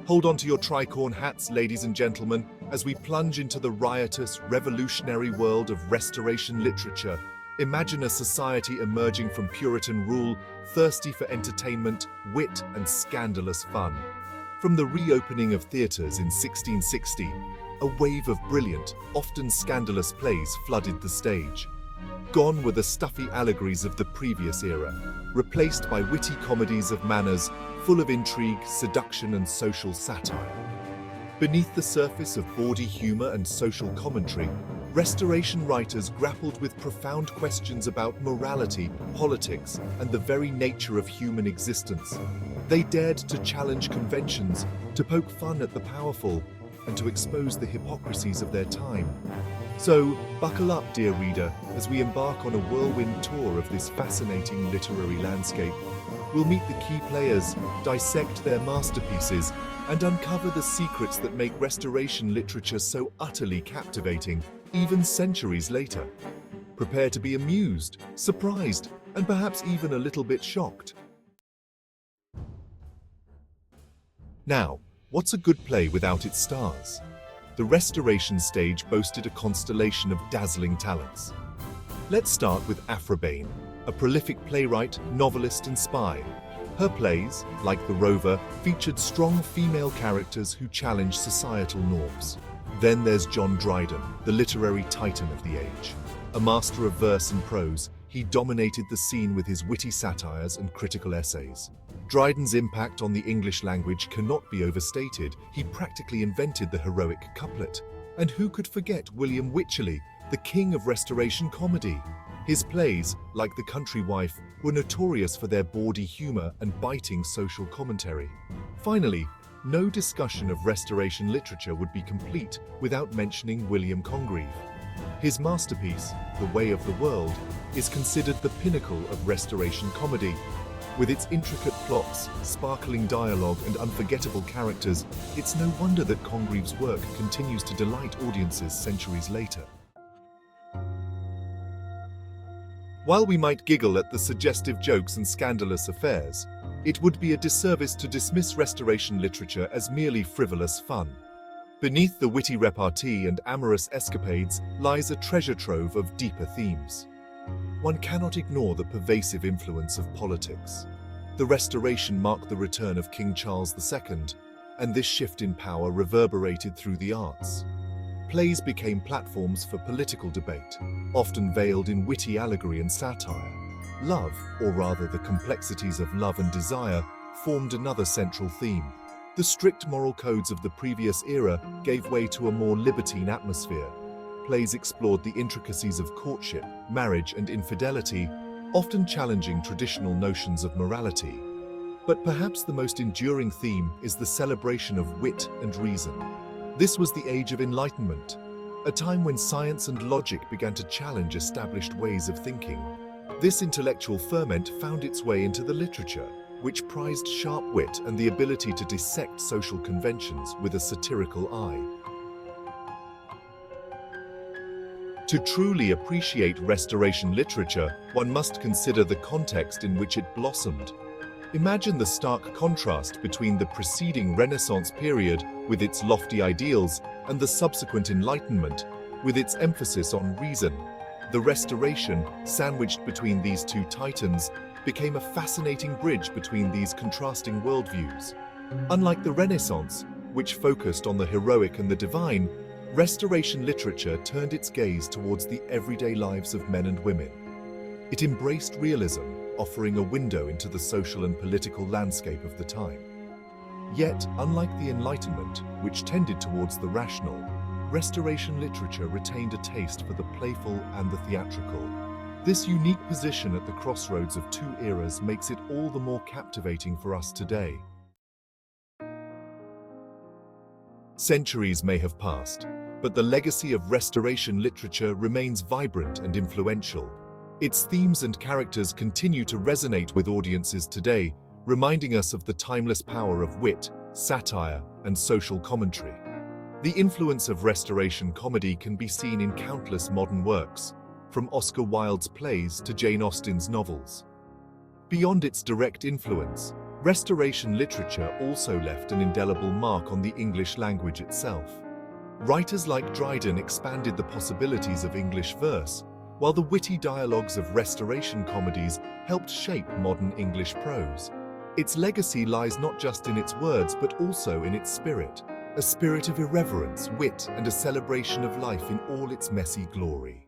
Hold on to your tricorn hats, ladies and gentlemen, as we plunge into the riotous, revolutionary world of Restoration literature. Imagine a society emerging from Puritan rule, thirsty for entertainment, wit, and scandalous fun. From the reopening of theatres in 1660, a wave of brilliant, often scandalous plays flooded the stage. Gone were the stuffy allegories of the previous era, replaced by witty comedies of manners, full of intrigue, seduction, and social satire. Beneath the surface of bawdy humor and social commentary, Restoration writers grappled with profound questions about morality, politics, and the very nature of human existence. They dared to challenge conventions, to poke fun at the powerful, and to expose the hypocrisies of their time. So, buckle up, dear reader, as we embark on a whirlwind tour of this fascinating literary landscape. We'll meet the key players, dissect their masterpieces, and uncover the secrets that make Restoration literature so utterly captivating, even centuries later. Prepare to be amused, surprised, and perhaps even a little bit shocked. Now, what's a good play without its stars? The Restoration stage boasted a constellation of dazzling talents. Let's start with Aphrobane, a prolific playwright, novelist, and spy. Her plays, like The Rover, featured strong female characters who challenged societal norms. Then there's John Dryden, the literary titan of the age. A master of verse and prose, he dominated the scene with his witty satires and critical essays. Dryden's impact on the English language cannot be overstated. He practically invented the heroic couplet. And who could forget William Wycherley, the king of Restoration comedy? His plays, like The Country Wife, were notorious for their bawdy humor and biting social commentary. Finally, no discussion of Restoration literature would be complete without mentioning William Congreve. His masterpiece, The Way of the World, is considered the pinnacle of Restoration comedy. With its intricate plots, sparkling dialogue, and unforgettable characters, it's no wonder that Congreve's work continues to delight audiences centuries later. While we might giggle at the suggestive jokes and scandalous affairs, it would be a disservice to dismiss Restoration literature as merely frivolous fun. Beneath the witty repartee and amorous escapades lies a treasure trove of deeper themes. One cannot ignore the pervasive influence of politics. The Restoration marked the return of King Charles II, and this shift in power reverberated through the arts. Plays became platforms for political debate, often veiled in witty allegory and satire. Love, or rather the complexities of love and desire, formed another central theme. The strict moral codes of the previous era gave way to a more libertine atmosphere. Plays explored the intricacies of courtship, marriage, and infidelity, often challenging traditional notions of morality. But perhaps the most enduring theme is the celebration of wit and reason. This was the Age of Enlightenment, a time when science and logic began to challenge established ways of thinking. This intellectual ferment found its way into the literature, which prized sharp wit and the ability to dissect social conventions with a satirical eye. To truly appreciate Restoration literature, one must consider the context in which it blossomed. Imagine the stark contrast between the preceding Renaissance period, with its lofty ideals, and the subsequent Enlightenment, with its emphasis on reason. The Restoration, sandwiched between these two titans, became a fascinating bridge between these contrasting worldviews. Unlike the Renaissance, which focused on the heroic and the divine, Restoration literature turned its gaze towards the everyday lives of men and women. It embraced realism, offering a window into the social and political landscape of the time. Yet, unlike the Enlightenment, which tended towards the rational, Restoration literature retained a taste for the playful and the theatrical. This unique position at the crossroads of two eras makes it all the more captivating for us today. Centuries may have passed, but the legacy of Restoration literature remains vibrant and influential. Its themes and characters continue to resonate with audiences today, reminding us of the timeless power of wit, satire, and social commentary. The influence of Restoration comedy can be seen in countless modern works, from Oscar Wilde's plays to Jane Austen's novels. Beyond its direct influence, Restoration literature also left an indelible mark on the English language itself. Writers like Dryden expanded the possibilities of English verse, while the witty dialogues of Restoration comedies helped shape modern English prose. Its legacy lies not just in its words but also in its spirit, a spirit of irreverence, wit, and a celebration of life in all its messy glory.